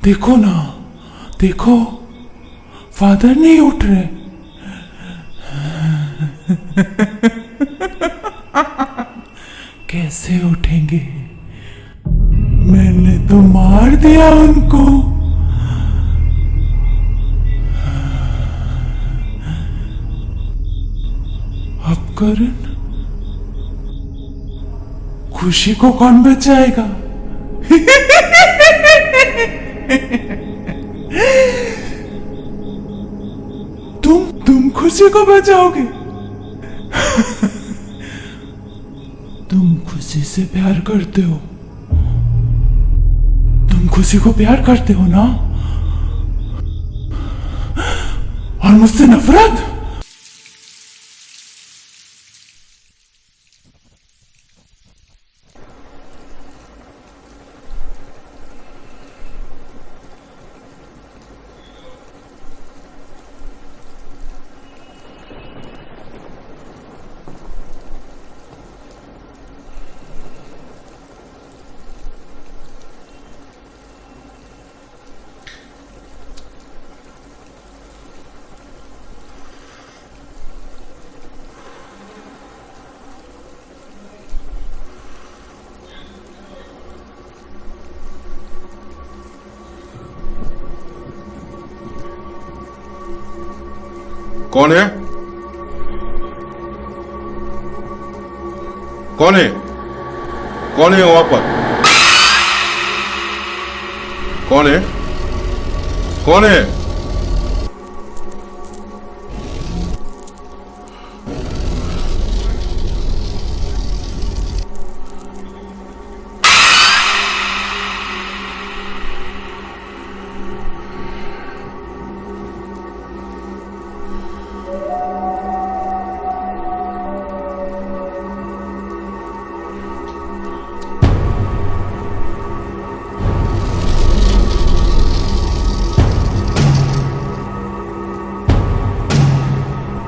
देखो ना, देखो फादर नहीं उठ रहे। कैसे उठेंगे? मैंने तो मार दिया उनको। अब करण, खुशी को कौन बचाएगा? तुम खुशी को बचाओगे? तुम खुशी से प्यार करते हो। तुम खुशी को प्यार करते हो ना? और मुझसे नफरत? कौन है? कौन है? कौन है वहां पर? कौन है? कौन है?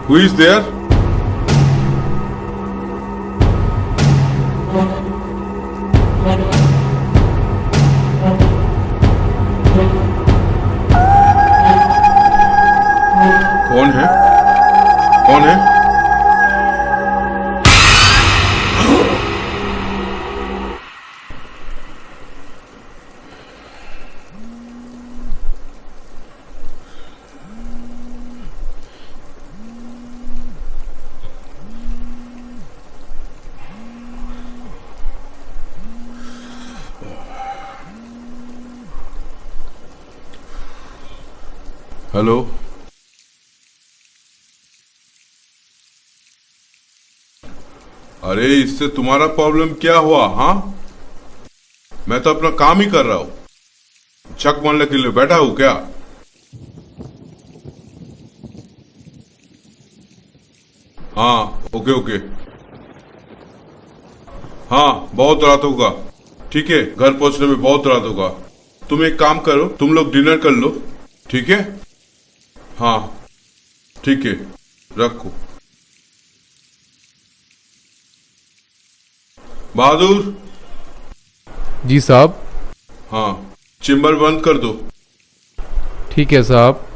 Who is there? कौन है? कौन है? हेलो, अरे इससे तुम्हारा प्रॉब्लम क्या हुआ? हाँ, मैं तो अपना काम ही कर रहा हूं। चक मारने के लिए बैठा हूं क्या? हाँ, ओके ओके। हाँ, बहुत रात होगा। ठीक है, घर पहुंचने में बहुत रात होगा। तुम एक काम करो, तुम लोग डिनर कर लो। ठीक है? हाँ ठीक है, रखो। बहादुर। जी साहब। हाँ, चेम्बर बंद कर दो। ठीक है साहब।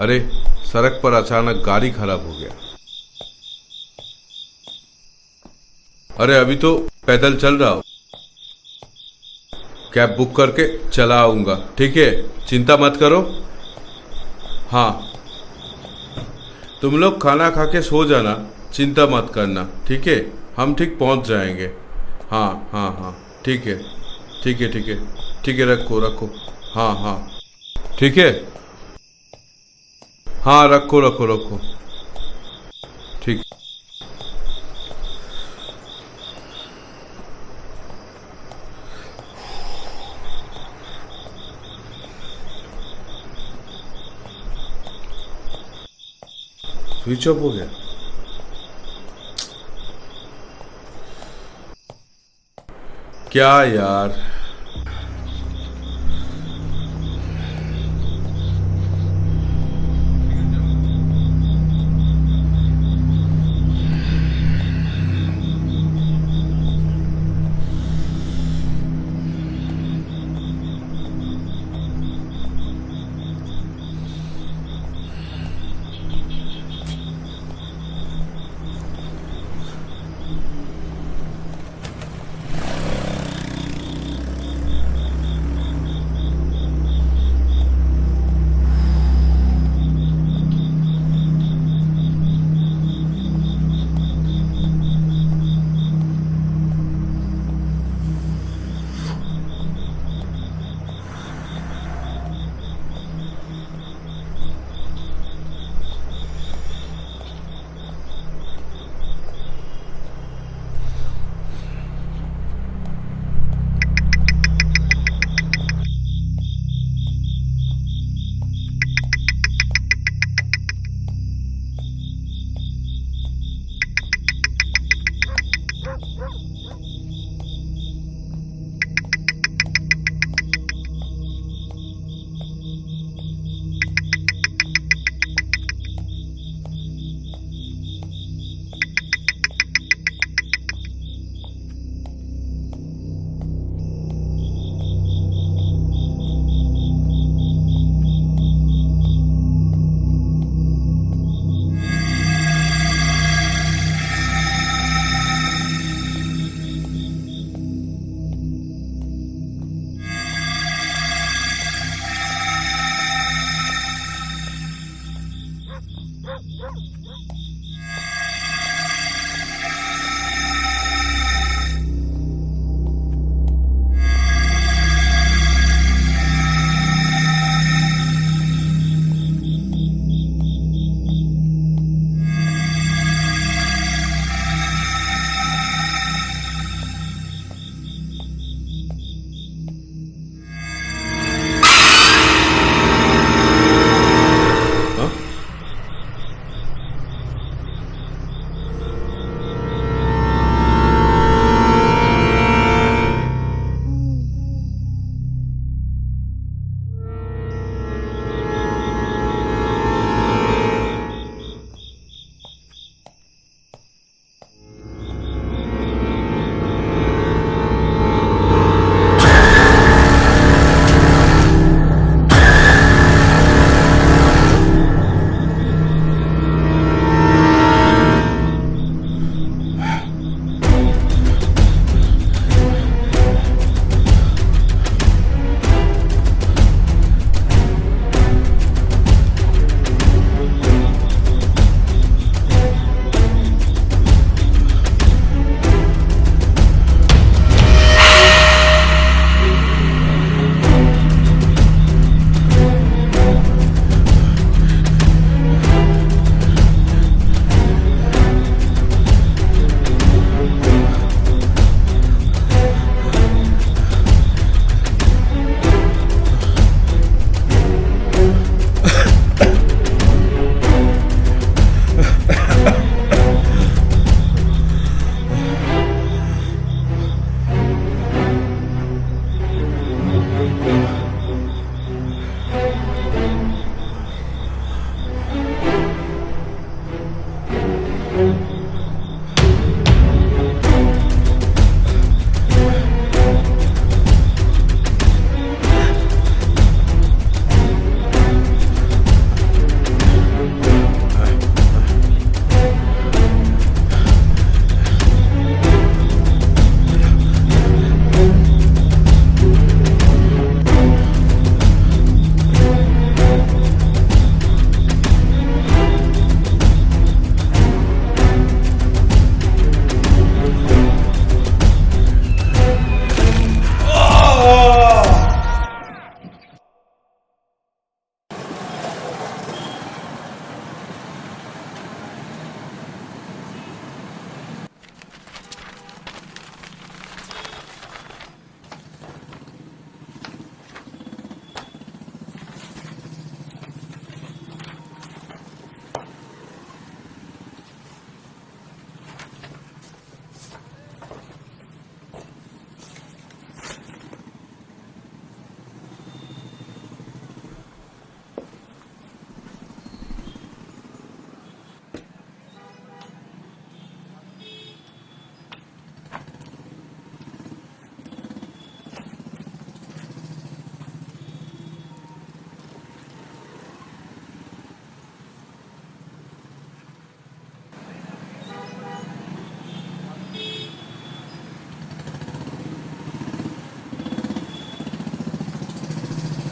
अरे, सड़क पर अचानक गाड़ी खराब हो गया। अरे अभी तो पैदल चल रहा हूं। कैब बुक करके चला आऊंगा। ठीक है, चिंता मत करो। हाँ, तुम लोग खाना खा के सो जाना, चिंता मत करना। ठीक है, हम ठीक पहुंच जाएंगे। हाँ हाँ हाँ, ठीक है ठीक है ठीक है ठीक है, रखो रखो। हाँ हाँ ठीक है। हाँ, रखो रखो रखो। ठीक। स्विच ऑफ हो गया। क्या यार,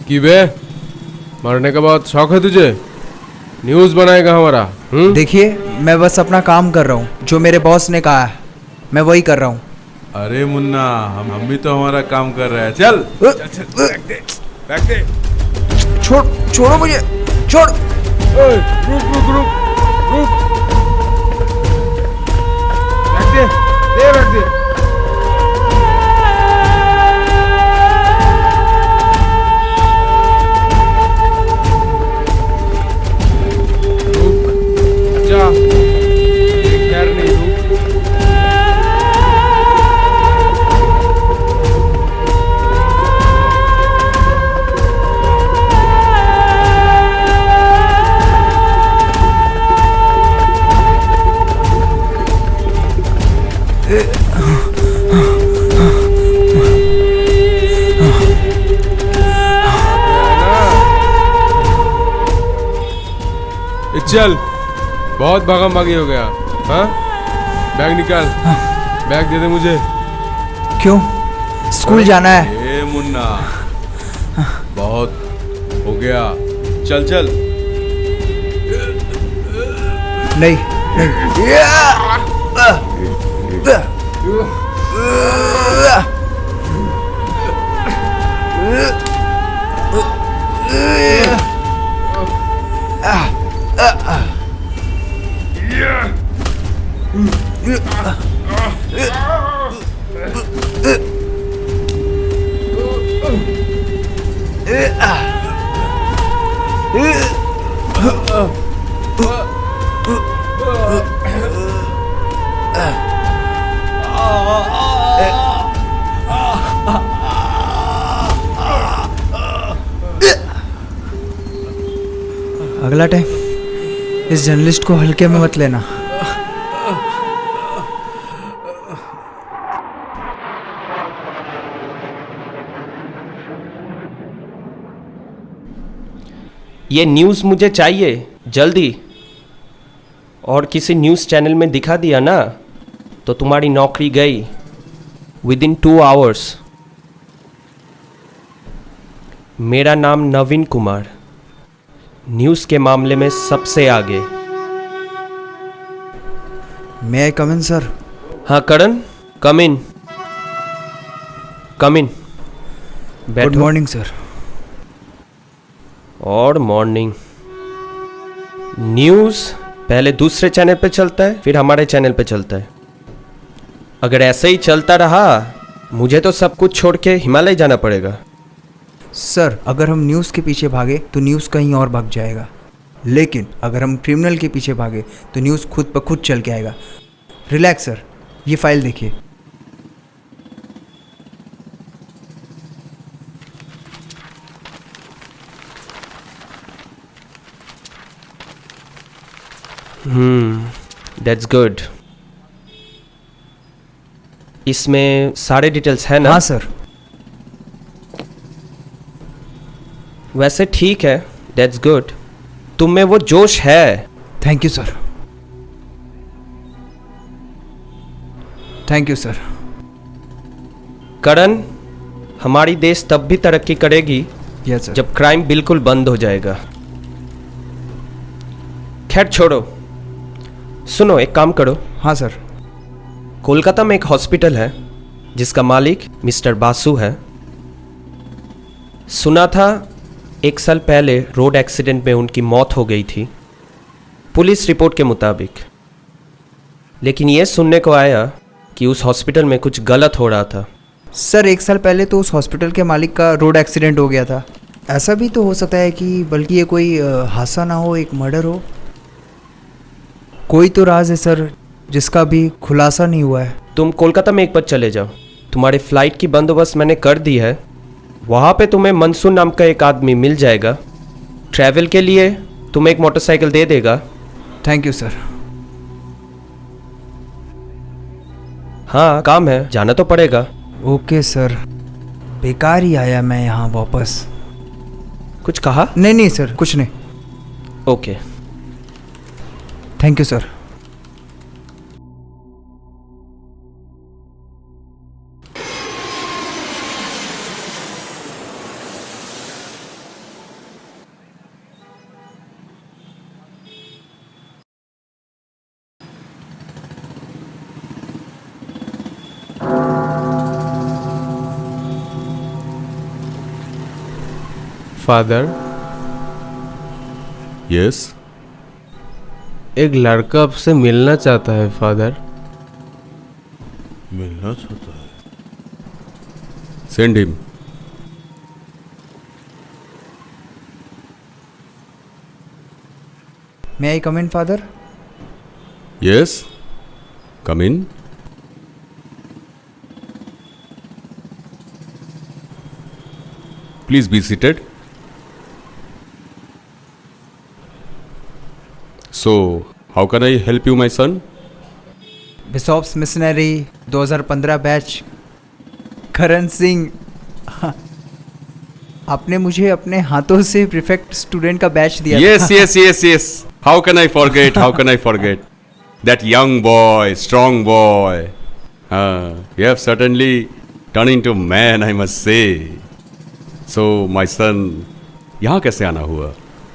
कि बे मरने के बाद शौक है तुझे? न्यूज़ बनाएगा हमारा? देखिए, मैं बस अपना काम कर रहा हूँ। जो मेरे बॉस ने कहा है मैं वही कर रहा हूँ। अरे मुन्ना, हम भी तो हमारा काम कर रहे हैं। चल चल चल, बैग दे। छोड़ो मुझे, छोड़। रुक रुक रुक रुक, बैग दे, बैग दे। रुक जा, एक पैर नहीं, रुक। चल, बहुत भागम भागी हो गया। हाँ, बैग निकाल। बैग दे दे मुझे। क्यों? स्कूल जाना है। ए मुन्ना, बहुत हो गया। चल चल। नहीं नहीं। अगला टाइम इस जर्नलिस्ट को हल्के में मत लेना। ये न्यूज़ मुझे चाहिए जल्दी। और किसी न्यूज़ चैनल में दिखा दिया ना तो तुम्हारी नौकरी गई विदिन 2 आवर्स। मेरा नाम नवीन कुमार, न्यूज़ के मामले में सबसे आगे। May I come in sir? हाँ Karan, come in, come in. Good morning sir. और मॉर्निंग। न्यूज़ पहले दूसरे चैनल पे चलता है, फिर हमारे चैनल पे चलता है। अगर ऐसे ही चलता रहा मुझे तो सब कुछ छोड़ के हिमालय जाना पड़ेगा। सर, अगर हम न्यूज़ के पीछे भागे तो न्यूज़ कहीं और भाग जाएगा, लेकिन अगर हम क्रिमिनल के पीछे भागे तो न्यूज़ खुद ब खुद चल के आएगा। रिलैक्स सर, ये फाइल देखिए। That's good. इसमें सारे डिटेल्स हैं ना? हाँ सर। वैसे ठीक है, दैट्स गुड। तुम में वो जोश है। Thank you sir. Thank you sir. Karan, हमारी देश तब भी तरक्की करेगी यस सर। जब क्राइम बिल्कुल बंद हो जाएगा। खैर छोड़ो, सुनो एक काम करो। हाँ सर। कोलकाता में एक हॉस्पिटल है जिसका मालिक मिस्टर बासु है। सुना था 1 साल पहले रोड एक्सीडेंट में उनकी मौत हो गई थी, पुलिस रिपोर्ट के मुताबिक। लेकिन ये सुनने को आया कि उस हॉस्पिटल में कुछ गलत हो रहा था। सर, 1 साल पहले तो उस हॉस्पिटल के मालिक का रोड एक्सीडेंट हो गया था। ऐसा भी तो हो सकता है कि बल्कि ये कोई हादसा ना हो, एक मर्डर हो। कोई तो राज है सर जिसका भी खुलासा नहीं हुआ है। तुम कोलकाता में एक बार चले जाओ, तुम्हारे फ्लाइट की बंदोबस्त मैंने कर दी है। वहाँ पे तुम्हें मंसूर नाम का एक आदमी मिल जाएगा, ट्रैवल के लिए तुम्हें एक मोटरसाइकिल दे देगा। Thank you sir. हाँ काम है, जाना तो पड़ेगा। Okay sir. बेकार ही आया मैं यहाँ वापस। कुछ कहा? नहीं सर, कुछ नहीं। Okay. Thank you sir. Father, yes. एक लड़का आपसे मिलना चाहता है फादर। मिलना चाहता है? Send him. May I come in father? Yes, come in. Please be seated. So, how can I help you, my son? Bishop's missionary 2015 batch, Karan Singh. आपने मुझे अपने हाथों से प्रीफेक्ट स्टूडेंट का बैच दिया Yes, था। yes, yes, yes. How can I forget? How can I forget? That young boy, strong boy. You have certainly turned into man, I must say. So, my son, यहाँ कैसे आना हुआ?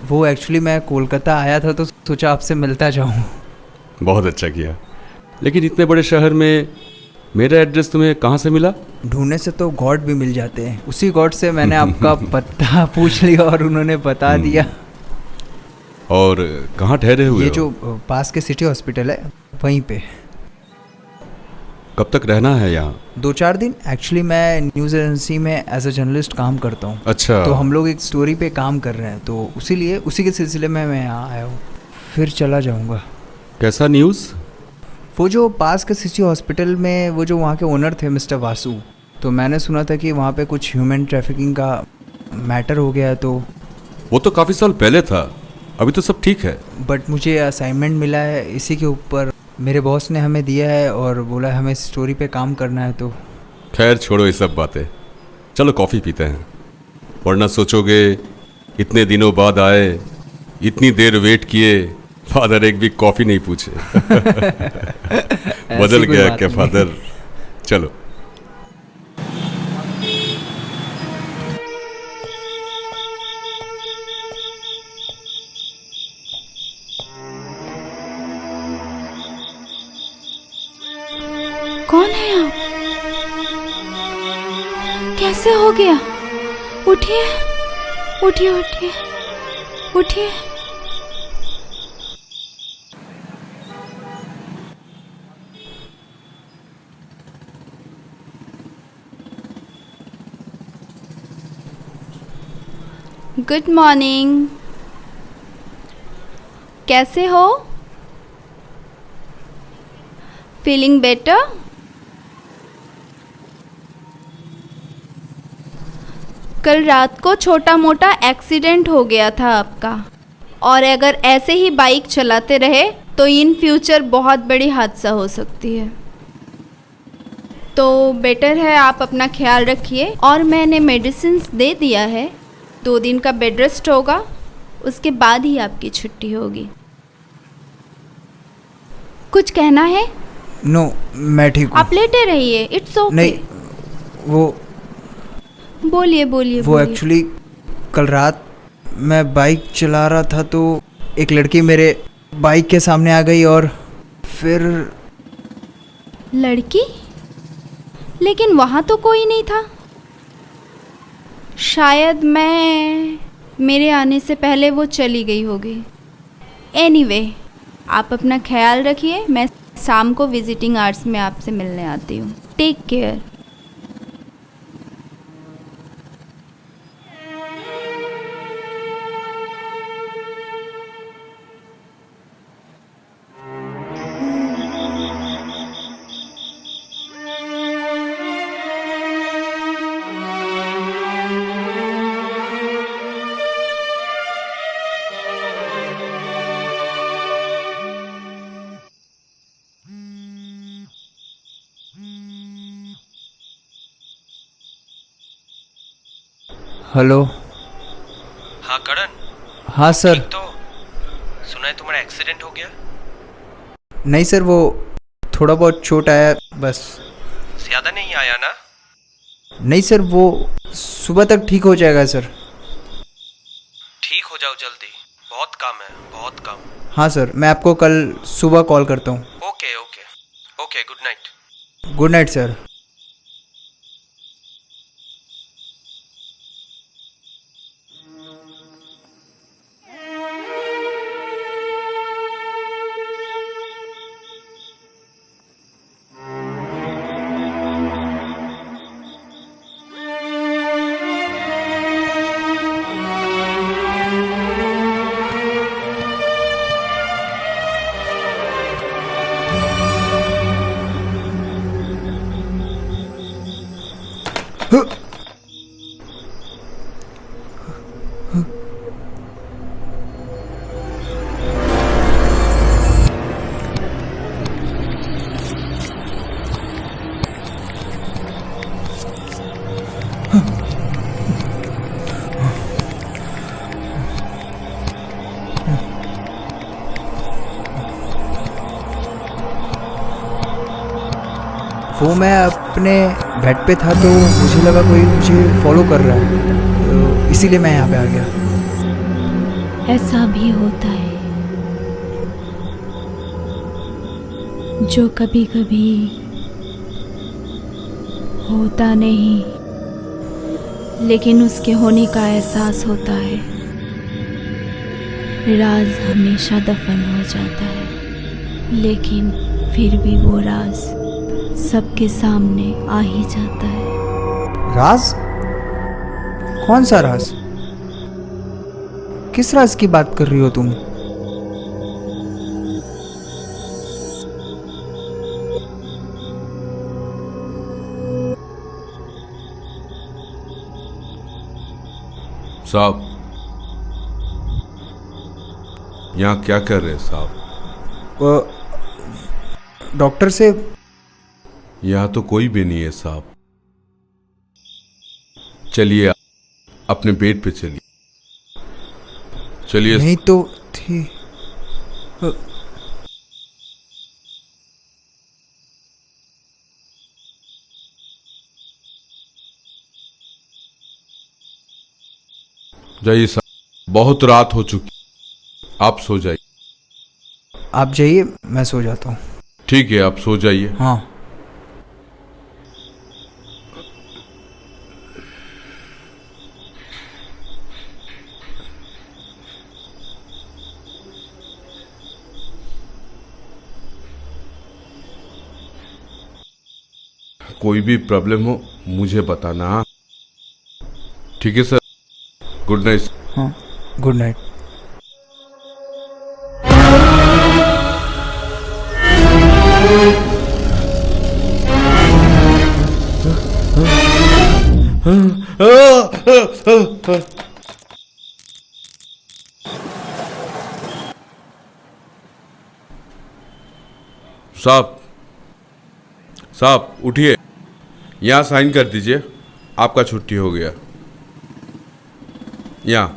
वो actually मैं कोलकाता आया था तो सोचा आपसे मिलता जाऊं। बहुत अच्छा किया। लेकिन इतने बड़े शहर में मेरा एड्रेस तुम्हें कहाँ से मिला? ढूंढने से तो गॉड भी मिल जाते हैं। उसी गॉड से मैंने आपका पता पूछ लिया और उन्होंने बता दिया। और कहाँ ठहरे हुए ये हो? जो पास के सिटी हॉस्पिटल है वहीं पे। कब तक रहना है यहाँ? 2-4 दिन। एक्चुअली मैं न्यूज़ एजेंसी में एज अ जर्नलिस्ट काम करता हूँ। अच्छा। तो हम लोग एक स्टोरी पे काम कर रहे हैं, तो उसी के सिलसिले में मैं यहाँ आया हूँ, फिर चला जाऊँगा। कैसा न्यूज़? वो जो पास के सिटी हॉस्पिटल में वो जो वहाँ के ओनर थे मिस्टर वासु, तो मैंने सुना था कि वहाँ पे कुछ ह्यूमन ट्रैफिकिंग का मैटर हो गया। तो वो तो काफ़ी साल पहले था, अभी तो सब ठीक है। बट मुझे असाइनमेंट मिला है इसी के ऊपर, मेरे बॉस ने हमें दिया है और बोला है हमें स्टोरी पे काम करना है। तो खैर छोड़ो ये सब बातें, चलो कॉफ़ी पीते हैं। वरना सोचोगे इतने दिनों बाद आए, इतनी देर वेट किए, फादर एक भी कॉफ़ी नहीं पूछे। बदल कोई गया बात क्या नहीं। फादर? चलो। कौन है आप? कैसे हो गया? उठिए उठिए उठिए उठिए। Good morning. कैसे हो? Feeling better? कल रात को छोटा मोटा एक्सीडेंट हो गया था आपका, और अगर ऐसे ही बाइक चलाते रहे तो इन फ्यूचर बहुत बड़ी हादसा हो सकती है। तो बेटर है आप अपना ख्याल रखिए, और मैंने मेडिसिन्स दे दिया है। 2 दिन का बेड रेस्ट होगा, उसके बाद ही आपकी छुट्टी होगी। कुछ कहना है? नो, मैं ठीक हूँ। आप लेटे रहिए, इट्स ओके। नहीं, वो बोलिए बोलिए। वो एक्चुअली कल रात मैं बाइक चला रहा था तो एक लड़की मेरे बाइक के सामने आ गई और फिर। लड़की? लेकिन वहाँ तो कोई नहीं था। शायद मेरे आने से पहले वो चली गई होगी। एनीवे, आप अपना ख्याल रखिए। मैं शाम को विजिटिंग आवर्स में आपसे मिलने आती हूँ। Take care. हेलो। हाँ करण। हाँ सर। तो सुना है तुम्हारा एक्सीडेंट हो गया? नहीं सर, वो थोड़ा बहुत चोट आया बस। ज़्यादा नहीं आया ना? नहीं सर, वो सुबह तक ठीक हो जाएगा सर। ठीक हो जाओ जल्दी, बहुत काम है, बहुत काम। हाँ सर, मैं आपको कल सुबह कॉल करता हूँ। Okay okay okay, good night. Good night sir. वो मैं अपने बेड पे था तो मुझे लगा कोई मुझे फॉलो कर रहा है, तो इसीलिए मैं यहाँ पे आ गया। ऐसा भी होता है जो कभी कभी होता नहीं, लेकिन उसके होने का एहसास होता है। राज हमेशा दफन हो जाता है, लेकिन फिर भी वो राज सबके सामने आ ही जाता है। राज? कौन सा राज? किस राज की बात कर रही हो तुम? साहब, यहाँ क्या कर रहे हैं साहब? डॉक्टर से। यहाँ तो कोई भी नहीं है साहब। चलिए अपने बेड पे चलिए। चलिए। नहीं तो थी। जाइए साहब, बहुत रात हो चुकी, आप सो जाइए। आप जाइए, मैं सो जाता हूँ। ठीक है, आप सो जाइए। हाँ। कोई भी प्रॉब्लम हो मुझे बताना। हाँ? ठीक है सर, गुड नाइट। हाँ, गुड नाइट। साहब, साहब उठिए, यहाँ साइन कर दीजिए, आपका छुट्टी हो गया। यहाँ।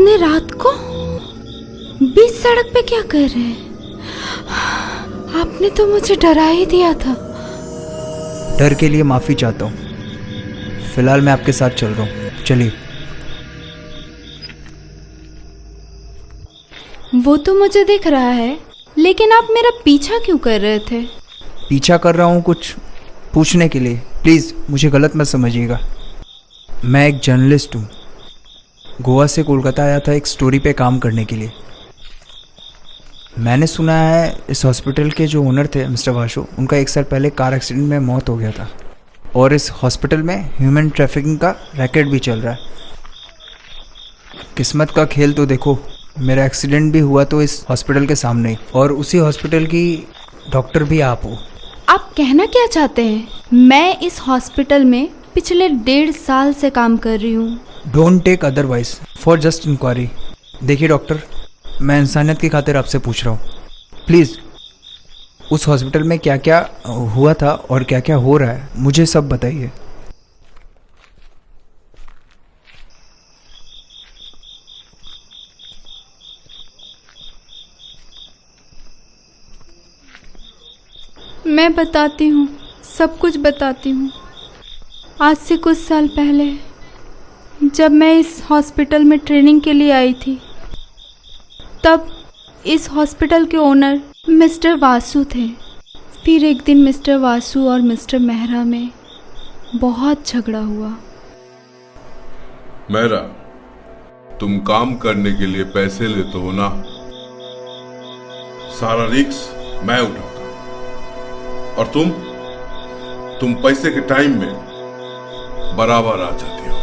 इतने रात को बीच सड़क पे क्या कर रहे हैं? आपने तो मुझे डरा ही दिया था। डर के लिए माफ़ी चाहता हूँ। फिलहाल मैं आपके साथ चल रहा हूँ, चलिए। वो तो मुझे दिख रहा है, लेकिन आप मेरा पीछा क्यों कर रहे थे? पीछा कर रहा हूँ कुछ पूछने के लिए। प्लीज़ मुझे गलत मत समझिएगा। मैं एक जर्नलिस्ट हूँ। गोवा से कोलकाता आया था एक स्टोरी पे काम करने के लिए। मैंने सुना है इस हॉस्पिटल के जो ओनर थे मिस्टर वासु, उनका 1 साल पहले कार एक्सीडेंट में मौत हो गया था। और इस हॉस्पिटल में ह्यूमन ट्रैफिकिंग का रैकेट भी चल रहा है। किस्मत का खेल तो देखो, मेरा एक्सीडेंट भी हुआ तो इस हॉस्पिटल के सामने ही, और उसी हॉस्पिटल की डॉक्टर भी आप हो। आप कहना क्या चाहते हैं? मैं इस हॉस्पिटल में पिछले 1.5 साल से काम कर रही हूँ। Don't take otherwise for just inquiry. देखिए डॉक्टर, मैं इंसानियत की खातिर आपसे पूछ रहा हूँ, प्लीज़ उस हॉस्पिटल में क्या क्या हुआ था और क्या क्या हो रहा है मुझे सब बताइए। मैं बताती हूँ, सब कुछ बताती हूँ। आज से कुछ साल पहले जब मैं इस हॉस्पिटल में ट्रेनिंग के लिए आई थी, तब इस हॉस्पिटल के ओनर मिस्टर वासु थे। फिर एक दिन मिस्टर वासु और मिस्टर मेहरा में बहुत झगड़ा हुआ। मेहरा, तुम काम करने के लिए पैसे लेते हो ना, सारा रिस्क मैं उठाता, और तुम पैसे के टाइम में बराबर आ जाती हो।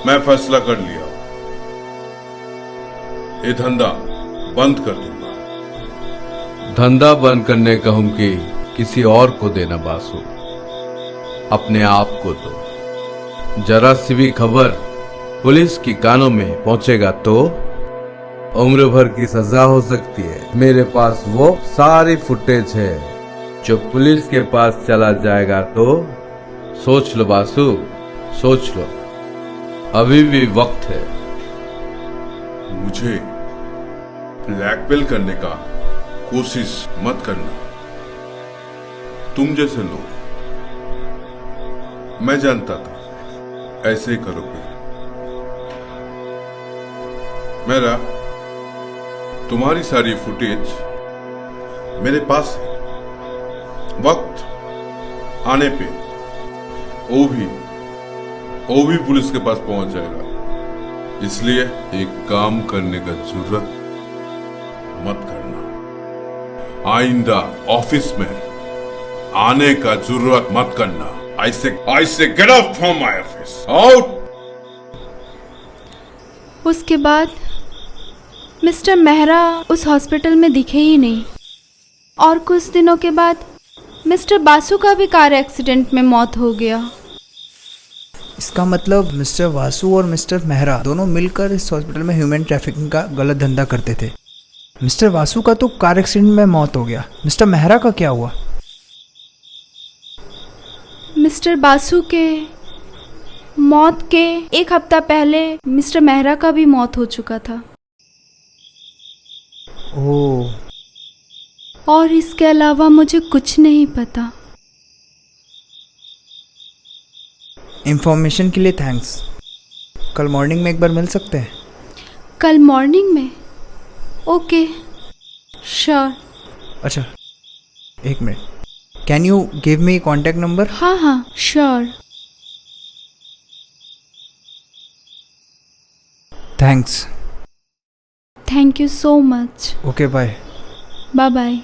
मैं फैसला कर लिया, ये धंधा बंद कर दूंगा। धंधा बंद करने का हुमकी किसी और को देना बासु, अपने आप को दो। जरा सी भी खबर पुलिस की कानों में पहुंचेगा तो उम्र भर की सजा हो सकती है। मेरे पास वो सारी फुटेज है, जो पुलिस के पास चला जाएगा तो सोच लो बासु, सोच लो, अभी भी वक्त है। मुझे ब्लैकमेल करने का कोशिश मत करना। तुम जैसे लोग, मैं जानता था ऐसे ही करोगे। मेरा तुम्हारी सारी फुटेज मेरे पास है। वक्त आने पे वो भी पुलिस के पास पहुंच जाएगा। इसलिए एक काम करने का जरूरत मत करना। आइंदा ऑफिस में आने का जरूरत मत करना। I say get out from my office. Out. उसके बाद मिस्टर मेहरा उस हॉस्पिटल में दिखे ही नहीं, और कुछ दिनों के बाद मिस्टर बासु का भी कार एक्सीडेंट में मौत हो गया। इसका मतलब मिस्टर वासु और मिस्टर मेहरा दोनों मिलकर इस हॉस्पिटल में ह्यूमन ट्रैफिकिंग का गलत धंधा करते थे। मिस्टर वासु का तो कार एक्सीडेंट में मौत हो गया, मिस्टर मेहरा का क्या हुआ? मिस्टर बासु के मौत के 1 हफ्ता पहले मिस्टर मेहरा का भी मौत हो चुका था। ओह, और इसके अलावा मुझे कुछ नहीं पता। इंफॉर्मेशन के लिए थैंक्स। कल मॉर्निंग में एक बार मिल सकते हैं? कल मॉर्निंग में? Okay, sure. अच्छा, 1 minute, can you give me contact number? हाँ हाँ, sure. Thanks. Thank you so much. Okay, bye. Bye bye.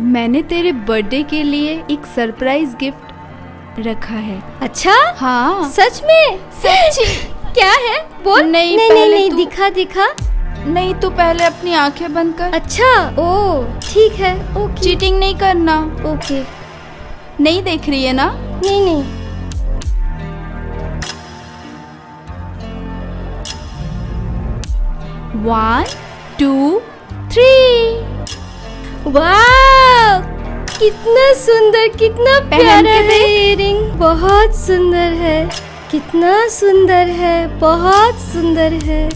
मैंने तेरे बर्थडे के लिए एक सरप्राइज गिफ्ट रखा है। अच्छा, हाँ, सच में? सच। क्या है? बोल। नहीं, नहीं पहले नहीं, तू- दिखा दिखा। नहीं, तू पहले अपनी आंखें बंद कर। अच्छा, ओ ठीक है, ओके। चीटिंग नहीं करना। ओके। नहीं देख रही है ना? नहीं नहीं। One two three. वाह, कितना सुंदर, कितना पहन प्यारा के है देख। इयररिंग। बहुत सुंदर है, कितना सुंदर है, बहुत सुंदर है।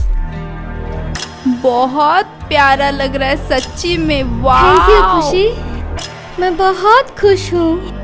बहुत प्यारा लग रहा है सच्ची में। वाह, थैंक यू खुशी, मैं बहुत खुश हूँ।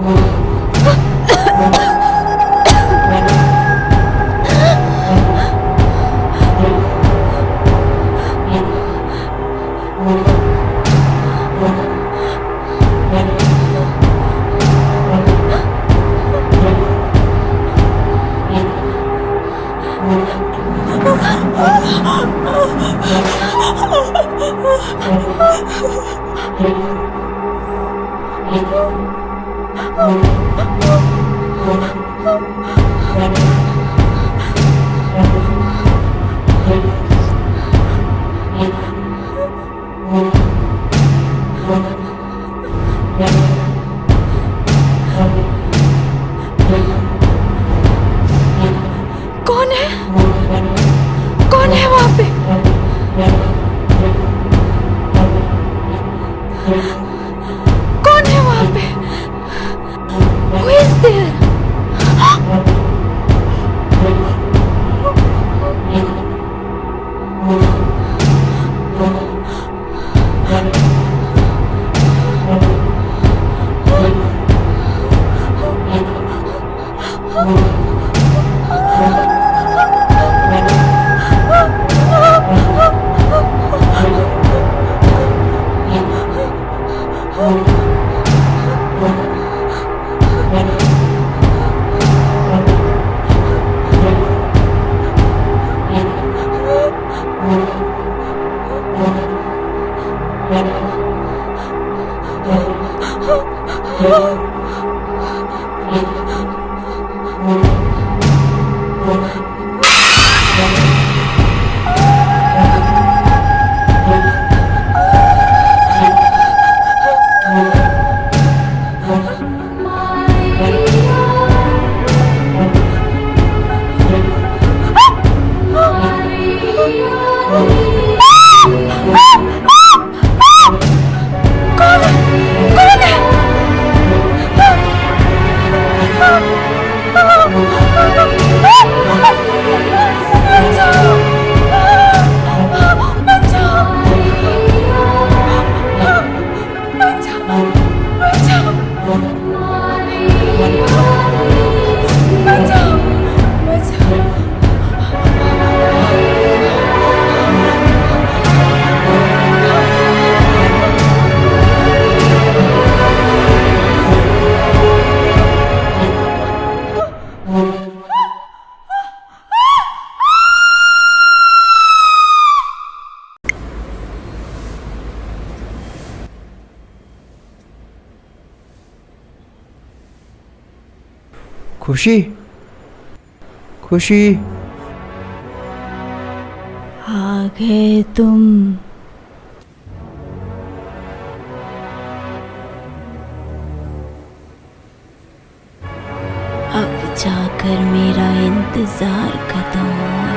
कौन है? कौन है वहां पे? कौन है वहां पे? Who is there? खुशी, खुशी, आ गए तुम। अब जाकर मेरा इंतजार खत्म हुआ।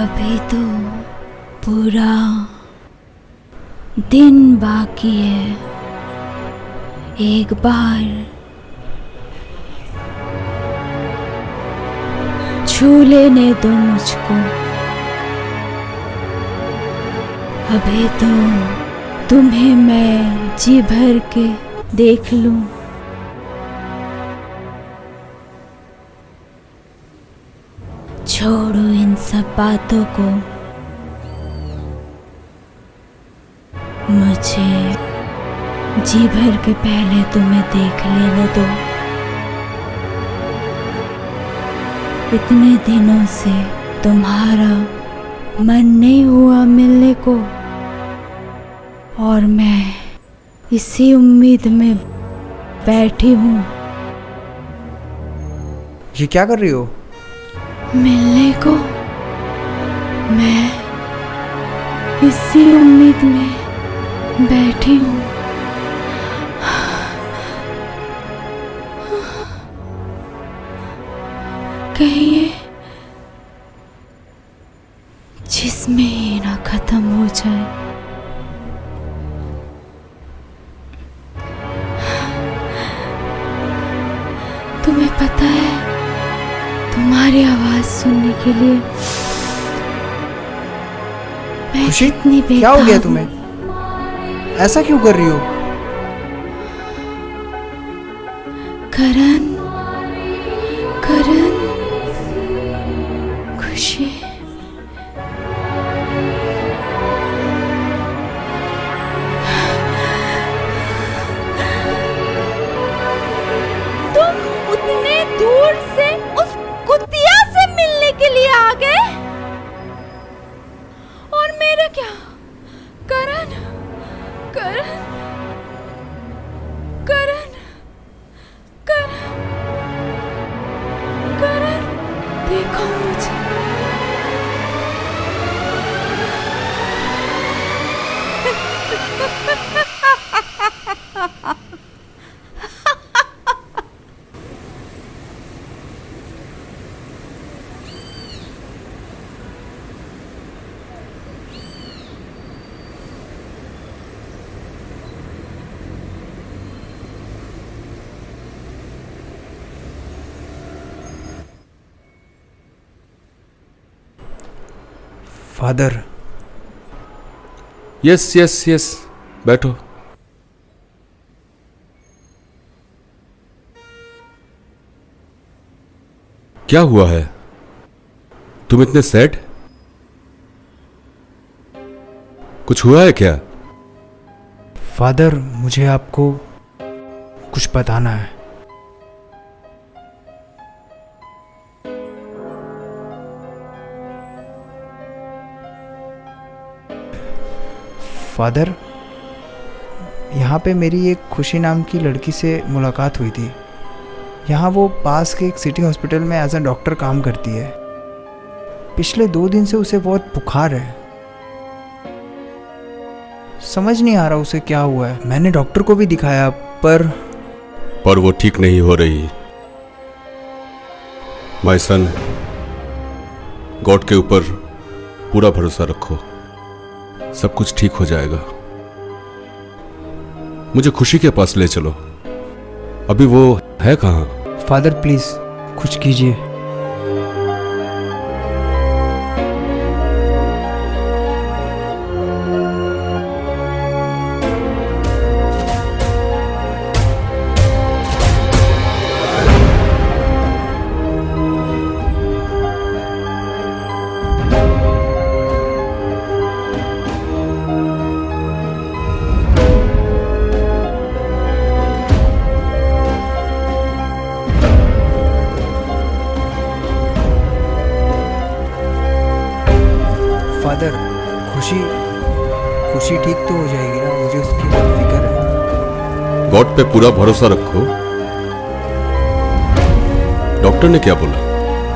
अभी तो पूरा दिन बाकी है। एक बार छू लेने दो मुझको। अभी तो तुम्हें मैं जी भर के देख लूं। छोड़ो इन सब बातों को, मुझे जी भर के पहले तुम्हें देख लेने दो। इतने दिनों से तुम्हारा मन नहीं हुआ मिलने को, और मैं इसी उम्मीद में बैठी हूँ। ये क्या कर रही हो? मिलने को मैं इसी उम्मीद में बैठी हूँ। कहीं ये जिसमें ही ना खत्म हो जाए। तुम्हें पता है, तुम्हारी आवाज सुनने के लिए मैं खुशी कितनी क्या हो गया बेताब तुम्हें? ऐसा क्यों कर रही हो? करण, करण, खुशी। तुम उतने दूर से उस कुतिया से मिलने के लिए आ गए? और मेरे क्या? करण, करण, करण, करण, करण, देखो मुझे। फादर, यस यस यस, बैठो। क्या हुआ है? तुम इतने सैड? कुछ हुआ है क्या? फादर मुझे आपको कुछ बताना है। फादर, यहाँ पे मेरी एक खुशी नाम की लड़की से मुलाकात हुई थी। यहाँ वो पास के एक सिटी हॉस्पिटल में एज अ डॉक्टर काम करती है। पिछले 2 दिन से उसे बहुत बुखार है। समझ नहीं आ रहा उसे क्या हुआ है। मैंने डॉक्टर को भी दिखाया पर वो ठीक नहीं हो रही। माय सन, गॉड के ऊपर पूरा भरोसा रखो, सब कुछ ठीक हो जाएगा। मुझे खुशी के पास ले चलो। अभी वो है कहाँ? फादर प्लीज कुछ कीजिए। फादर, खुशी ठीक तो हो जाएगी ना? मुझे उसकी बहुत फिक्र है। गॉड पे पूरा भरोसा रखो। डॉक्टर ने क्या बोला?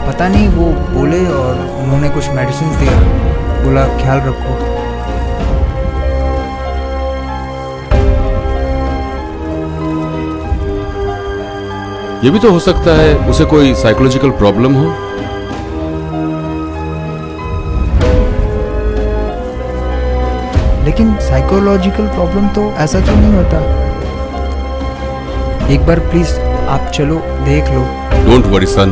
पता नहीं, वो बोले और उन्होंने कुछ मेडिसिन दिया, बोला ख्याल रखो। ये भी तो हो सकता है उसे कोई साइकोलॉजिकल प्रॉब्लम हो। लेकिन साइकोलॉजिकल प्रॉब्लम तो ऐसा तो नहीं होता। एक बार प्लीज आप चलो, देख लो। Don't worry son.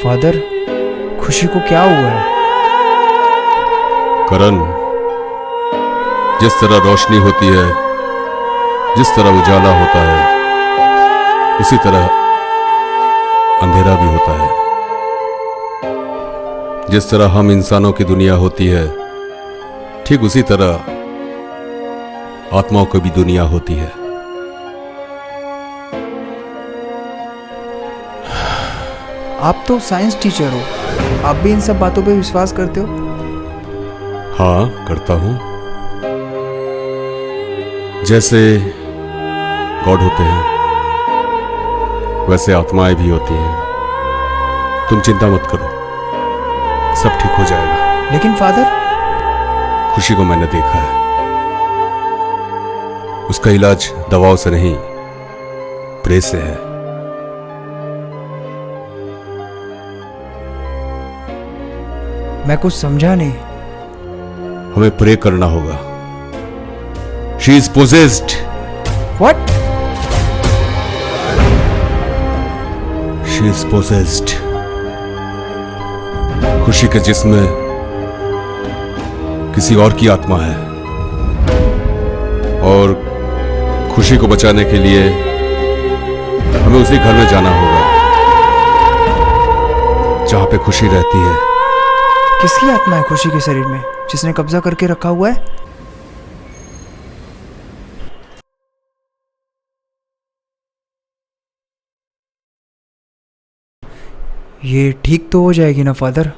फादर, खुशी को क्या हुआ है? करण, जिस तरह रोशनी होती है, जिस तरह उजाला होता है, उसी तरह अंधेरा अंधेरा भी होता है। जिस तरह हम इंसानों की दुनिया होती है, ठीक उसी तरह आत्माओं की भी दुनिया होती है। आप तो साइंस टीचर हो, आप भी इन सब बातों पे विश्वास करते हो? हाँ, करता हूं। जैसे गॉड होते हैं, वैसे आत्माएं भी होती हैं। तुम चिंता मत करो, सब ठीक हो जाएगा। लेकिन फादर, खुशी को मैंने देखा है। उसका इलाज दवाओं से नहीं, प्रे से है। मैं कुछ समझा नहीं। हमें प्रे करना होगा। She is possessed. What? She is possessed. खुशी के जिस्म में किसी और की आत्मा है, और खुशी को बचाने के लिए हमें उसी घर में जाना होगा जहां पे खुशी रहती है। किसकी आत्मा है खुशी के शरीर में, जिसने कब्जा करके रखा हुआ है? ये ठीक तो हो जाएगी ना फादर?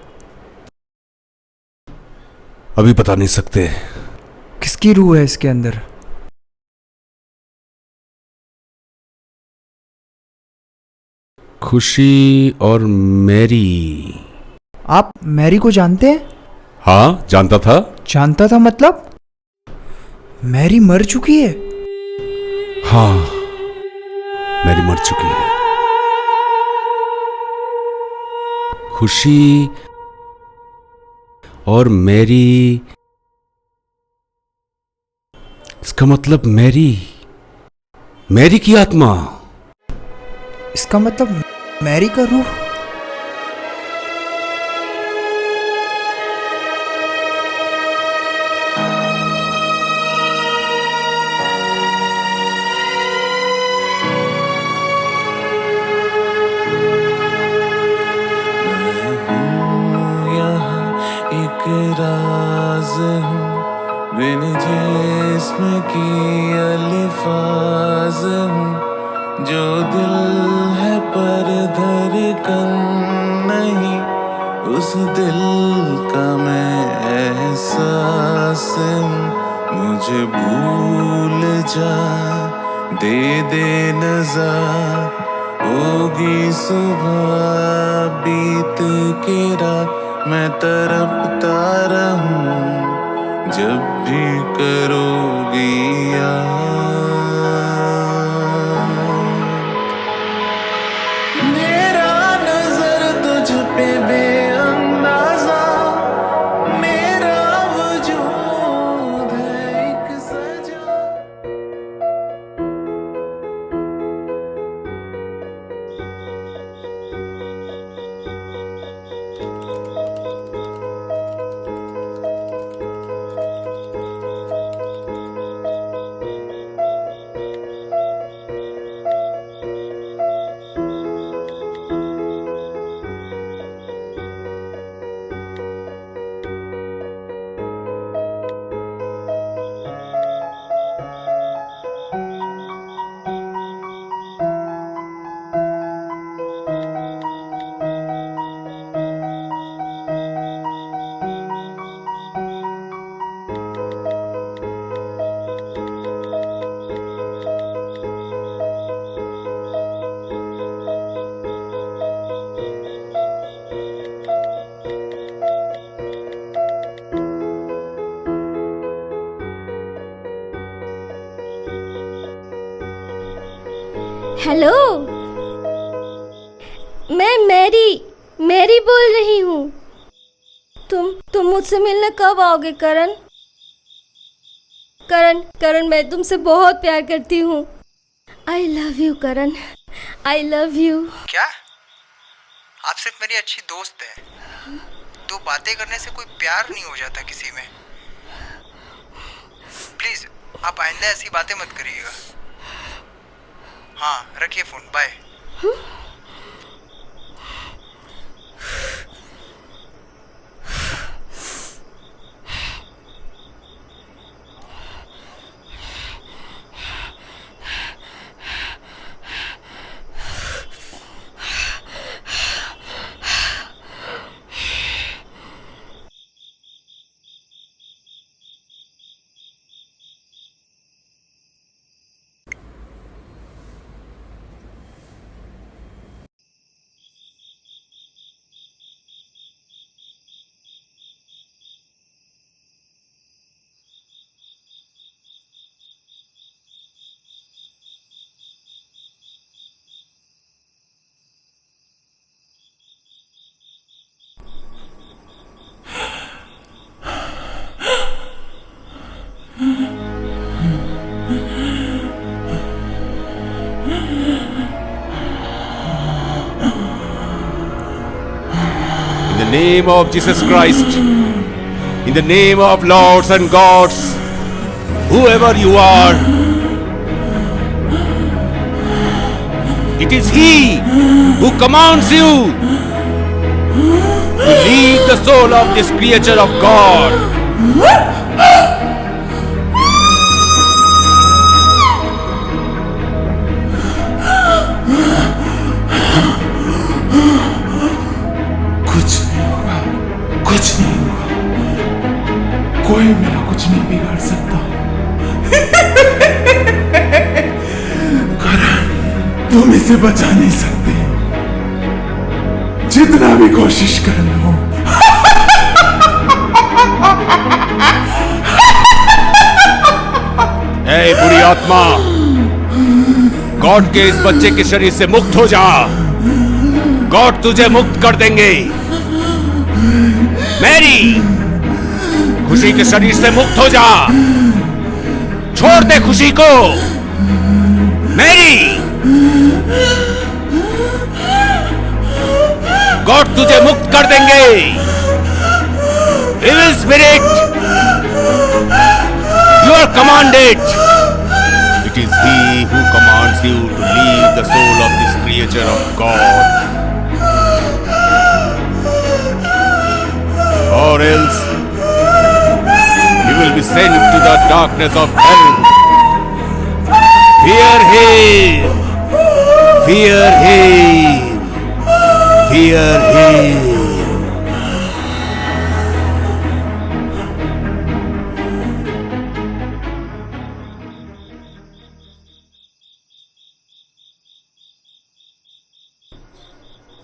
अभी बता नहीं सकते। किसकी रूह है इसके अंदर? खुशी और मैरी। आप मैरी को जानते हैं? हाँ, जानता था। जानता था मतलब? मैरी मर चुकी है? हाँ, मैरी मर चुकी है। खुशी और मैरी, इसका मतलब मैरी की आत्मा। इसका मतलब मैरी का रूह। एक राज हूँ, बिन जिस्म की अल्फाज हूँ, जो दिल है पर धड़कन नहीं, उस दिल का मैं एहसास हूँ। मुझे भूल जा, दे नज़र, होगी सुबह बीत के रात, मैं तड़पता रहूं जब भी करोगी याद। मेरा नजर तुझ पे बेअंदाजा, मेरा वजूद है एक सजा। हेलो, मैं मैरी बोल रही हूँ। तुम मुझसे मिलने कब आओगे करण? करण, मैं तुमसे बहुत प्यार करती हूँ। I love you Karan, I love you. क्या? आप सिर्फ मेरी अच्छी दोस्त है। दो बातें करने से कोई प्यार नहीं हो जाता किसी में। प्लीज आप आइंदा ऐसी बातें मत करिएगा। हाँ, रखिए phone, bye. the name of Jesus Christ, in the name of lords and gods, whoever you are, it is He who commands you to leave the soul of this creature of God. कुछ नहीं होगा, कुछ नहीं होगा, कोई मेरा कुछ नहीं बिगाड़ सकता। करण, तुम इसे बचा नहीं सकते, जितना भी कोशिश कर लो। ऐ बुरी आत्मा, गॉड के इस बच्चे के शरीर से मुक्त हो जा। गॉड तुझे मुक्त कर देंगे। मैरी, खुशी के शरीर से मुक्त हो जा। छोड़ दे खुशी को। मैरी, गॉड तुझे मुक्त कर देंगे। Evil spirit, you are commanded. It is He who commands you to leave the soul of this creature of God, or else you will be sent to the darkness of hell. Fear Him, fear Him, fear Him.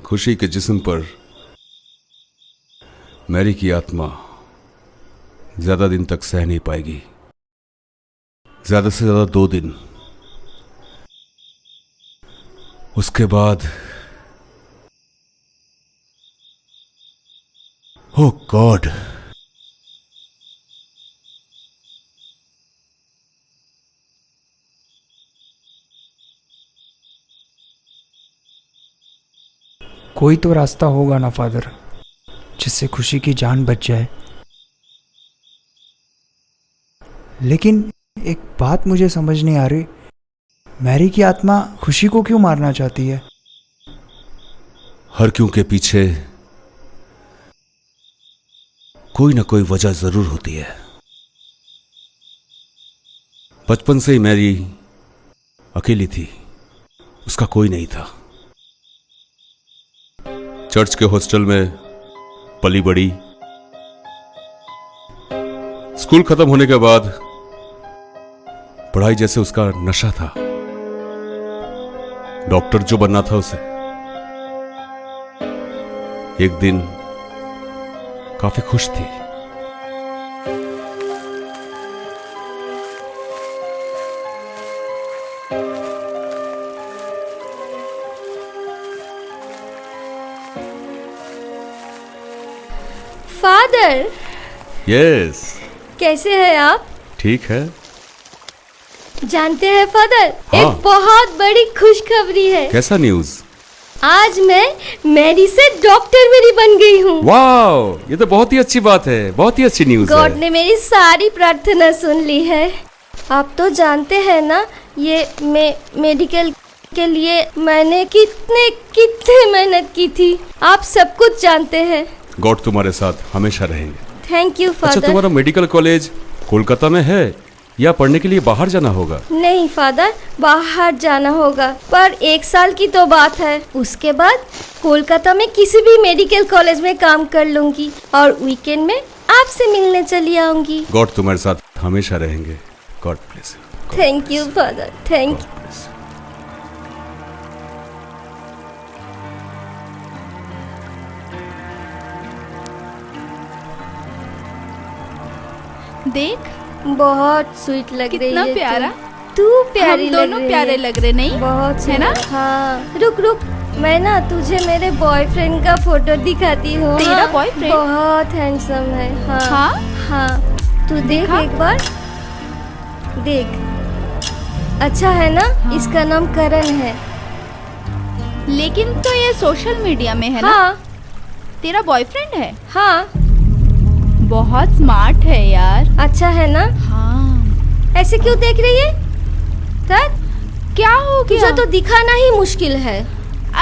खुशी के जिस्म पर Mary की आत्मा ज्यादा दिन तक सह नहीं पाएगी। ज्यादा से ज्यादा 2 दिन। उसके बाद ओह गॉड, कोई तो रास्ता होगा ना फादर, जिससे खुशी की जान बच जाए। लेकिन एक बात मुझे समझ नहीं आ रही, मैरी की आत्मा खुशी को क्यों मारना चाहती है? हर क्यों के पीछे कोई ना कोई वजह जरूर होती है। बचपन से ही मैरी अकेली थी, उसका कोई नहीं था। चर्च के हॉस्टल में पली बड़ी। स्कूल खत्म होने के बाद पढ़ाई जैसे उसका नशा था। डॉक्टर जो बनना था उसे। एक दिन काफी खुश थी। फादर, यस, कैसे हैं आप? ठीक है। जानते हैं फादर, हाँ। एक बहुत बड़ी खुशखबरी है। कैसा न्यूज? आज मैं मैरी से डॉक्टर मेरी बन गई हूँ। वाह, ये तो बहुत ही अच्छी बात है, बहुत ही अच्छी न्यूज है। गॉड ने मेरी सारी प्रार्थना सुन ली है। आप तो जानते हैं ना, ये मेडिकल के लिए मैंने कितने मेहनत की थी। आप सब कुछ जानते हैं। गॉड तुम्हारे साथ हमेशा रहेंगे। Thank you father. अच्छा, तुम्हारा मेडिकल कॉलेज कोलकाता में है या पढ़ने के लिए बाहर जाना होगा? नहीं फादर, बाहर जाना होगा, पर 1 साल की तो बात है। उसके बाद कोलकाता में किसी भी मेडिकल कॉलेज में काम कर लूंगी और वीकेंड में आपसे मिलने चली आऊंगी। गॉड तुम्हारे साथ हमेशा रहेंगे। God bless you. Thank you father, thank you. देख, बहुत स्वीट लग रही कितना है प्यारा। तू प्यारी हम लग दोनों रही प्यारे है। लग रहे, नहीं? बहुत है ना? हाँ, रुक, मैं ना तुझे मेरे बॉयफ्रेंड का फोटो दिखाती हूँ। तेरा हाँ, बॉयफ्रेंड? बहुत हैंडसम है। हाँ हाँ? हाँ, तू देख दिखा। एक बार, देख। अच्छा है ना? हाँ। इसका नाम करण है। लेकिन तो ये सोशल मीडिया में है ना? हाँ, तेरा बॉयफ्रेंड है? हाँ। बहुत स्मार्ट है यार। अच्छा है ना? हाँ। ऐसे क्यों देख रही है? तर क्या हो गया? तुझे तो दिखाना ही मुश्किल है।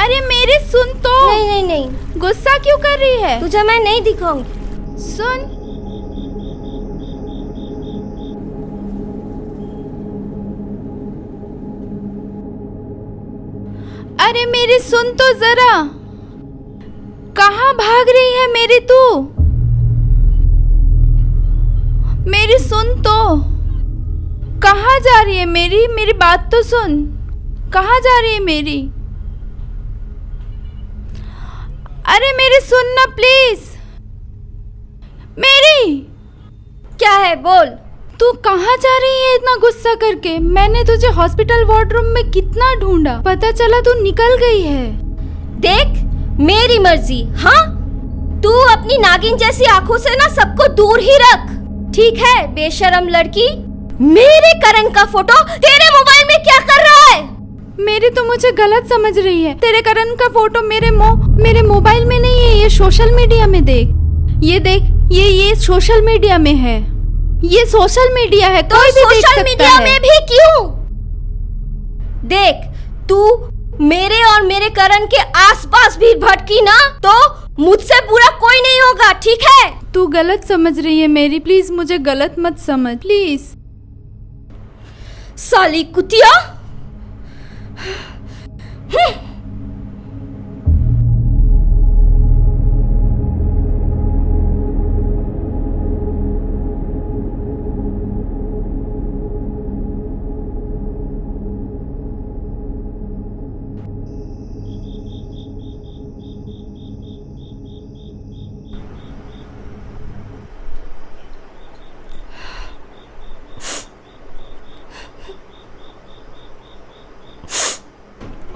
अरे मेरी सुन तो। नहीं नहीं नहीं। गुस्सा क्यों कर रही है? तुझे मैं नहीं दिखाऊंगी। सुन। अरे मेरी सुन तो जरा। कहाँ भाग रही है मेरी तू? मेरी सुन तो। कहाँ जा रही है मेरी? मेरी बात तो सुन। कहाँ जा रही है मेरी? अरे मेरी सुन ना प्लीज। मेरी। क्या है बोल। तू कहाँ जा रही है इतना गुस्सा करके? मैंने तुझे हॉस्पिटल वार्डरूम में कितना ढूंढा, पता चला तू निकल गई है। देख मेरी मर्जी। हाँ, तू अपनी नागिन जैसी आंखों से ना सबको दूर ही रख, ठीक है? बेशरम लड़की। मेरे करण का फोटो तेरे मोबाइल में क्या कर रहा है? मेरी तो मुझे गलत समझ रही है। तेरे करण का फोटो मेरे मोबाइल में नहीं है, ये सोशल मीडिया में देख। ये देख, ये सोशल मीडिया में है। ये सोशल मीडिया है, तो सोशल मीडिया में भी क्यों? देख, तू मेरे और मेरे करण के आसपास भी भटकी ना तो मुझसे बुरा कोई नहीं होगा, ठीक है? तू गलत समझ रही है मेरी, प्लीज मुझे गलत मत समझ प्लीज। साली कुतिया।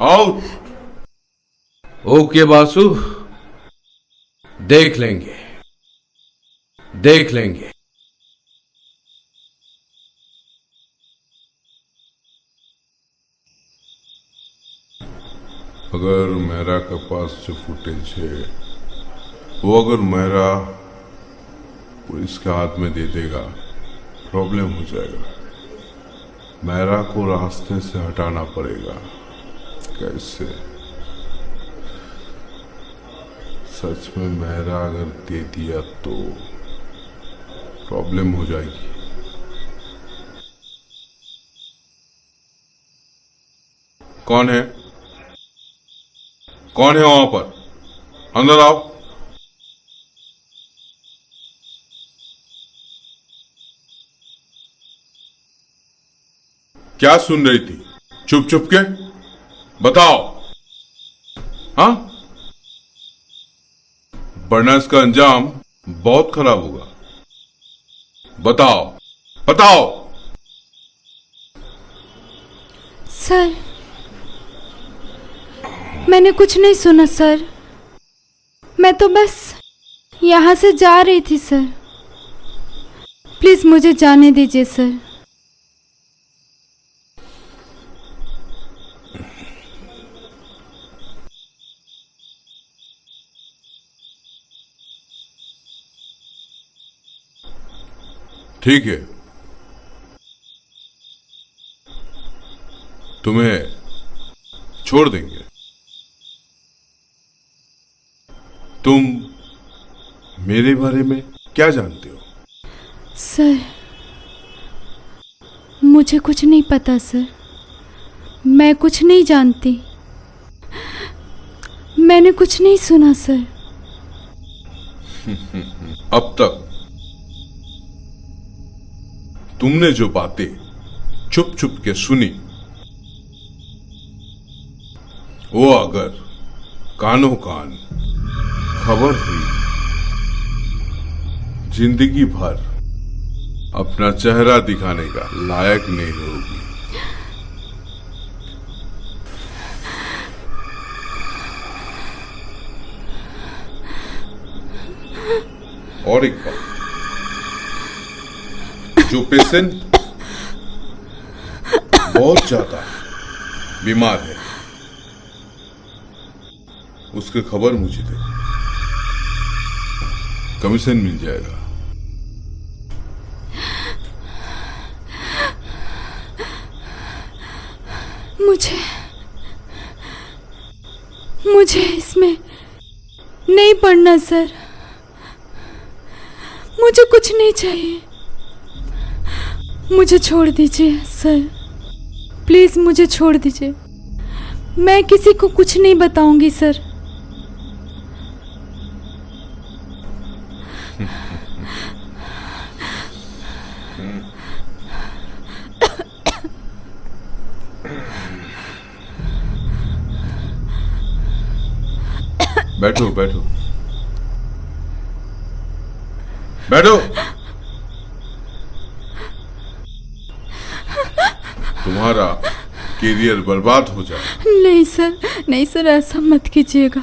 आओ। ओके बासु, देख लेंगे, देख लेंगे। अगर मेरा के पास जो फुटेज है वो अगर मेरा पुलिस के हाथ में दे देगा, प्रॉब्लम हो जाएगा। मेरा को रास्ते से हटाना पड़ेगा। कैसे? सच में मेरा अगर दे दिया तो प्रॉब्लम हो जाएगी। कौन है? कौन है वहां पर? अंदर आओ। क्या सुन रही थी चुप चुप के? बताओ। हाँ, वरना इसका अंजाम बहुत खराब होगा। बताओ बताओ। सर, मैंने कुछ नहीं सुना सर। मैं तो बस यहाँ से जा रही थी सर। प्लीज मुझे जाने दीजिए सर। ठीक है, तुम्हें छोड़ देंगे। तुम मेरे बारे में क्या जानते हो? सर, मुझे कुछ नहीं पता सर। मैं कुछ नहीं जानती। मैंने कुछ नहीं सुना सर। अब तक तुमने जो बातें चुप चुप के सुनी, वो अगर कानों कान खबर हुई, जिंदगी भर अपना चेहरा दिखाने का लायक नहीं होगी। और एक बात, जो पेशेंट बहुत ज्यादा बीमार है, उसकी खबर मुझे दे। कमीशन मिल जाएगा। मुझे इसमें नहीं पढ़ना सर। मुझे कुछ नहीं चाहिए। मुझे छोड़ दीजिए सर, प्लीज़ मुझे छोड़ दीजिए। मैं किसी को कुछ नहीं बताऊंगी सर। बैठो बैठो बैठो। तुम्हारा करियर बर्बाद हो जाए। नहीं सर, नहीं सर, ऐसा मत कीजिएगा।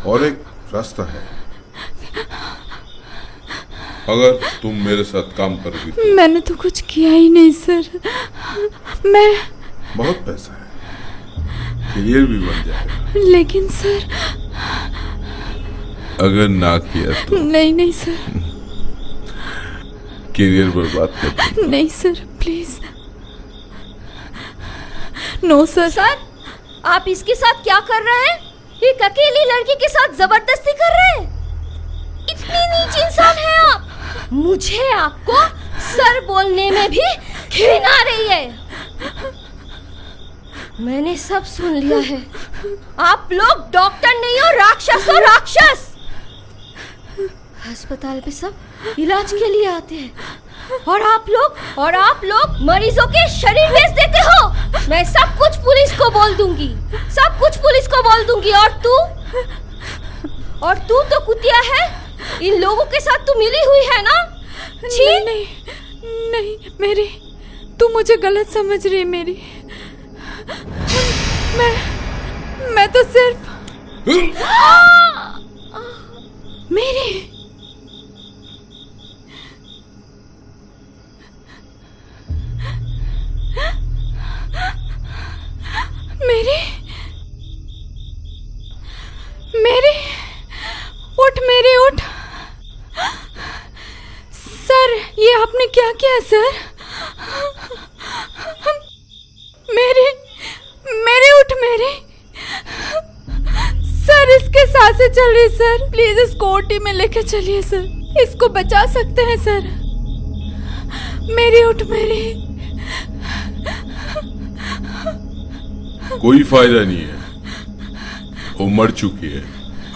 और एक रास्ता है, अगर तुम मेरे साथ काम करोगी तो। मैंने तो कुछ किया ही नहीं सर। मैं बहुत पैसा है, करियर भी बन जाएगा। लेकिन सर अगर ना किया तो नहीं नहीं सर, करियर बर्बाद कर दो। नहीं sir, please no sir. Sir, आप इसके साथ क्या कर रहे हैं? एक अकेली लड़की के साथ जबरदस्ती कर रहे हैं? इतनी नीच इंसान है आप। मुझे आपको सर बोलने में भी घिन आ रही है। मैंने सब सुन लिया है। आप लोग डॉक्टर नहीं हो, राक्षस हो, राक्षस। अस्पताल पे सब इलाज के लिए आते हैं और आप लोग मरीजों के शरीर बेच देते हो। मैं सब कुछ पुलिस को बोल दूंगी, सब कुछ पुलिस को बोल दूंगी। और तू तो कुतिया है। इन लोगों के साथ तू मिली हुई है ना? नहीं नहीं नहीं, मेरी तू मुझे गलत समझ रही है। मैं तो सिर्फ मेरी उठ सर, ये आपने क्या किया सर? मेरे उठ सर, इसके सांसें चल रही सर। प्लीज इसको ओटी में लेके चलिए सर, इसको बचा सकते हैं सर। उठ कोई फायदा नहीं है, वो मर चुकी है।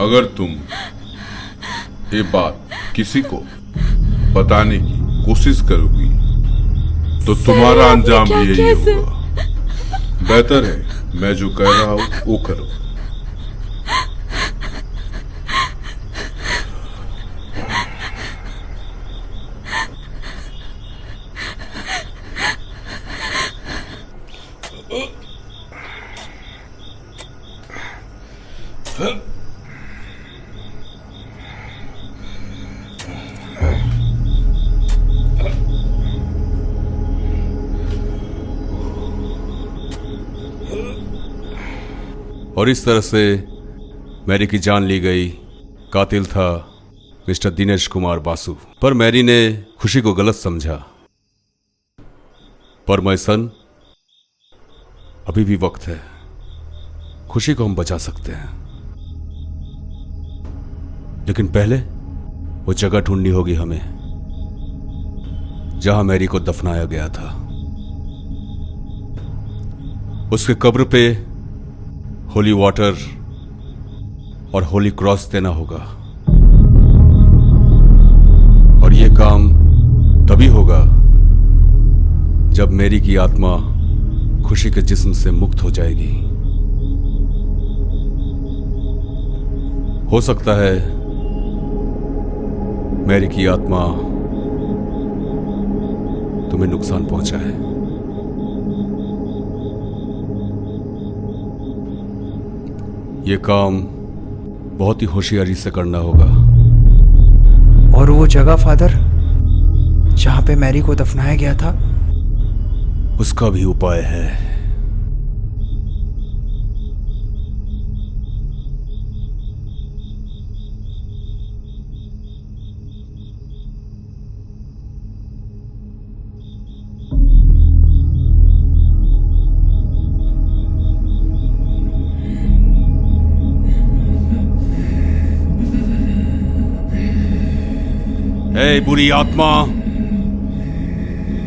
अगर तुम ये बात किसी को बताने की कोशिश करोगी तो तुम्हारा अंजाम यही होगा। बेहतर है मैं जो कह रहा हूं वो करो। और इस तरह से मैरी की जान ली गई। कातिल था मिस्टर दिनेश कुमार बासु। पर मैरी ने खुशी को गलत समझा। पर माय सन, अभी भी वक्त है, खुशी को हम बचा सकते हैं। लेकिन पहले वो जगह ढूंढनी होगी हमें जहां मैरी को दफनाया गया था। उसके कब्र पे होली वाटर और होली क्रॉस देना होगा। और यह काम तभी होगा जब मैरी की आत्मा खुशी के जिस्म से मुक्त हो जाएगी। हो सकता है मैरी की आत्मा तुम्हें नुकसान पहुंचाए। ये काम बहुत ही होशियारी से करना होगा। और वो जगह फादर जहां पे मैरी को दफनाया गया था, उसका भी उपाय है। Hey, बुरी आत्मा,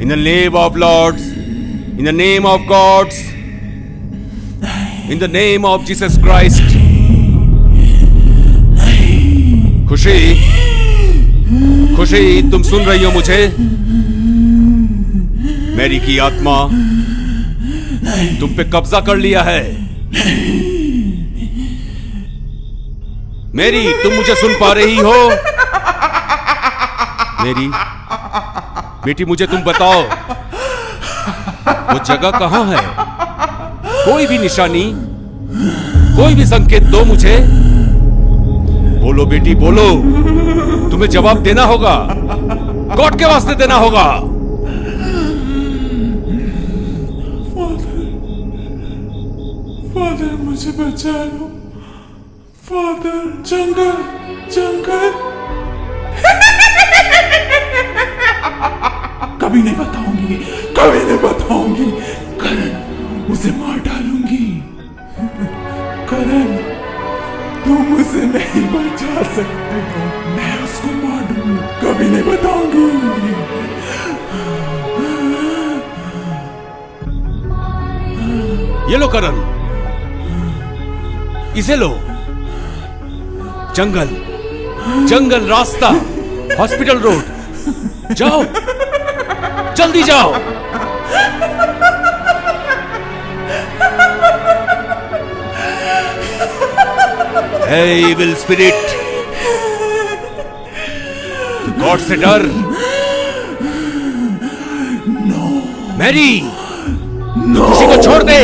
in the name of Lords, in the name of gods, in the name of Jesus Christ. खुशी, खुशी, तुम सुन रही हो मुझे? मैरी की आत्मा तुम पे कब्जा कर लिया है। मैरी, तुम मुझे सुन पा रही हो? मेरी बेटी, मुझे तुम बताओ, वो जगह कहां है? कोई भी निशानी, कोई भी संकेत दो मुझे। बोलो बेटी, बोलो, तुम्हें जवाब देना होगा, गॉड के वास्ते देना होगा। फादर, मुझे बचा लो। फादर, जंगल, जंगल। कभी नहीं बताऊंगी, कभी नहीं बताऊंगी। करण, उसे मार डालूंगी। करण, तुम उसे नहीं बचा सकते हो। मैं उसको मार दूंगी, कभी नहीं बताऊंगी। ये लो करण, इसे लो। जंगल, जंगल रास्ता, हॉस्पिटल रोड। जाओ, जल्दी जाओ। हे इविल स्पिरिट, तू गॉड से डर। मैरी, किसी को छोड़ दे।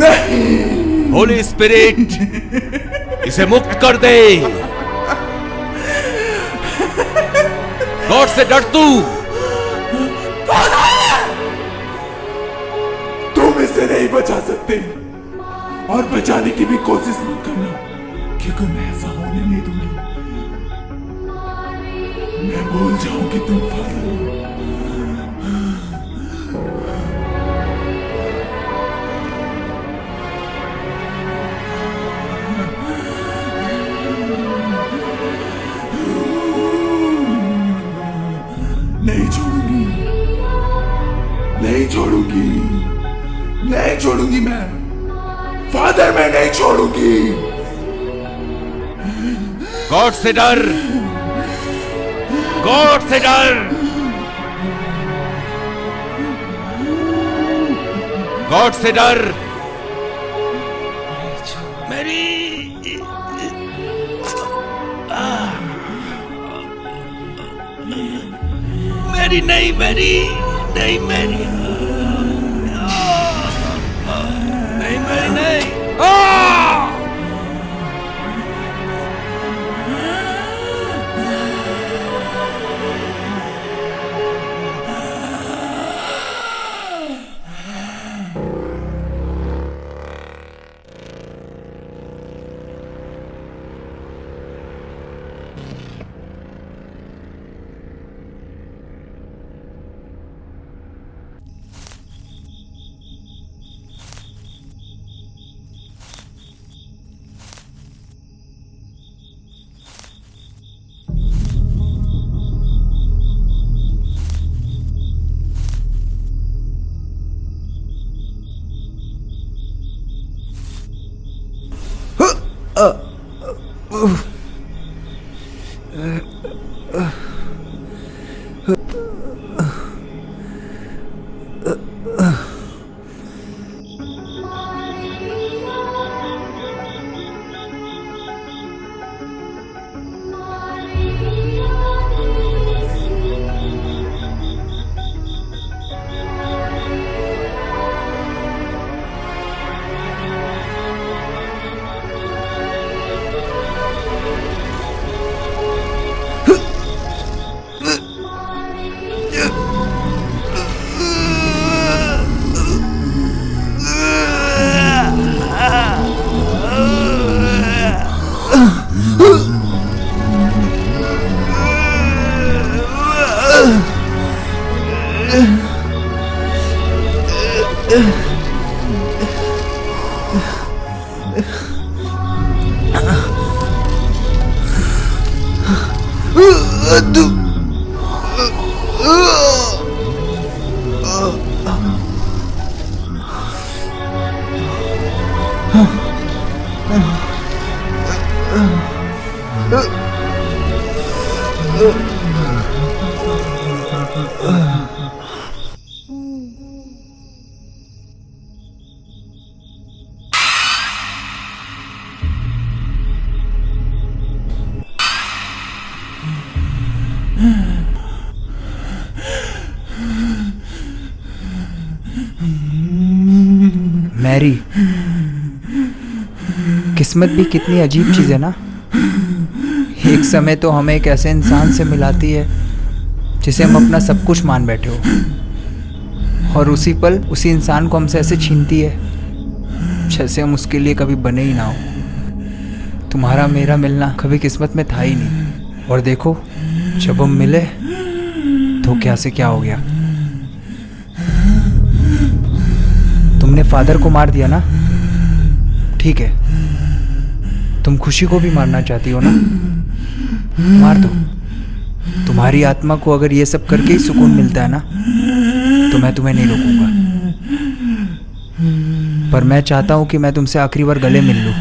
नहीं। होली स्पिरिट, इसे मुक्त कर दे। गॉड से डर तू। तुम इसे नहीं बचा सकते, और बचाने की भी कोशिश मत करना, क्योंकि मैं ऐसा होने नहीं दूंगी। मैं भूल जाऊं कि तुम फादर हो। नहीं छोड़ूंगी, नहीं छोड़ूंगी, नहीं छोड़ूंगी। मैं फादर, मैं नहीं छोड़ूंगी। गॉड से डर, गॉड से डर, गॉड से डर। मेरी मेरी नहीं, मेरी नहीं, मेरी नहीं, मेरी नहीं। Do मैरी, किस्मत भी कितनी अजीब चीज़ है ना। एक समय तो हमें एक ऐसे इंसान से मिलाती है जिसे हम अपना सब कुछ मान बैठे हो, और उसी पल उसी इंसान को हमसे ऐसे छीनती है जैसे हम उसके लिए कभी बने ही ना हो। तुम्हारा मेरा मिलना कभी किस्मत में था ही नहीं, और देखो जब हम मिले तो क्या से क्या हो गया। तुमने फादर को मार दिया ना, ठीक है, तुम खुशी को भी मारना चाहती हो ना, मार दो। तुम्हारी आत्मा को अगर ये सब करके ही सुकून मिलता है ना, तो मैं तुम्हें नहीं रोकूंगा। पर मैं चाहता हूं कि मैं तुमसे आखिरी बार गले मिल लूं,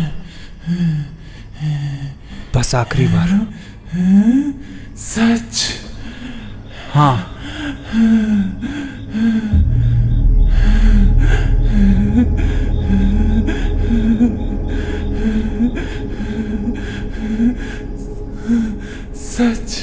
बस आखिरी बार। सच? हाँ। सच?